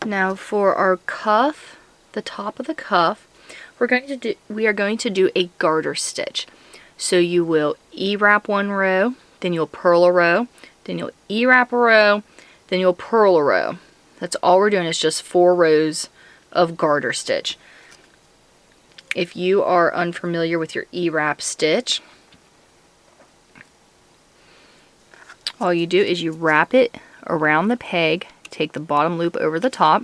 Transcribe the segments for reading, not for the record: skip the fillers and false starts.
Now for our cuff, the top of the cuff, we are going to do a garter stitch. So you will E-wrap one row, then you'll purl a row, then you'll E-wrap a row, then you'll purl a row. That's all we're doing, is just 4 rows of garter stitch. If you are unfamiliar with your E-wrap stitch, all you do is you wrap it around the peg, take the bottom loop over the top.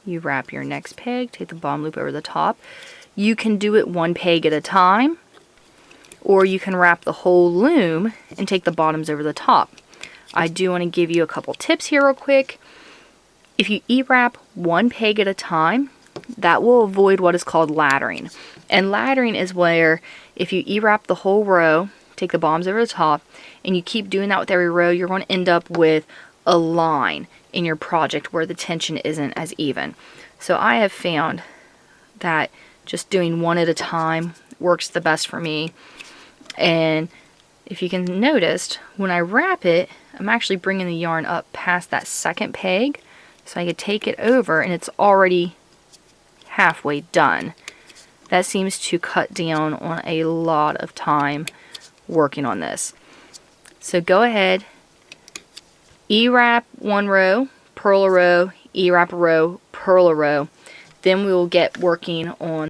You wrap your next peg, take the bottom loop over the top. You can do it one peg at a time, or you can wrap the whole loom and take the bottoms over the top. I do want to give you a couple tips here real quick. If you E-wrap one peg at a time, that will avoid what is called laddering. And laddering is where if you E-wrap the whole row, take the bottoms over the top, and you keep doing that with every row, you're going to end up with a line in your project where the tension isn't as even. So I have found that just doing one at a time works the best for me. And if you can notice, when I wrap it, I'm actually bringing the yarn up past that second peg, so I could take it over and it's already halfway done. That seems to cut down on a lot of time working on this. So go ahead, E-wrap one row, purl a row, E-wrap a row, purl a row. Then we will get working on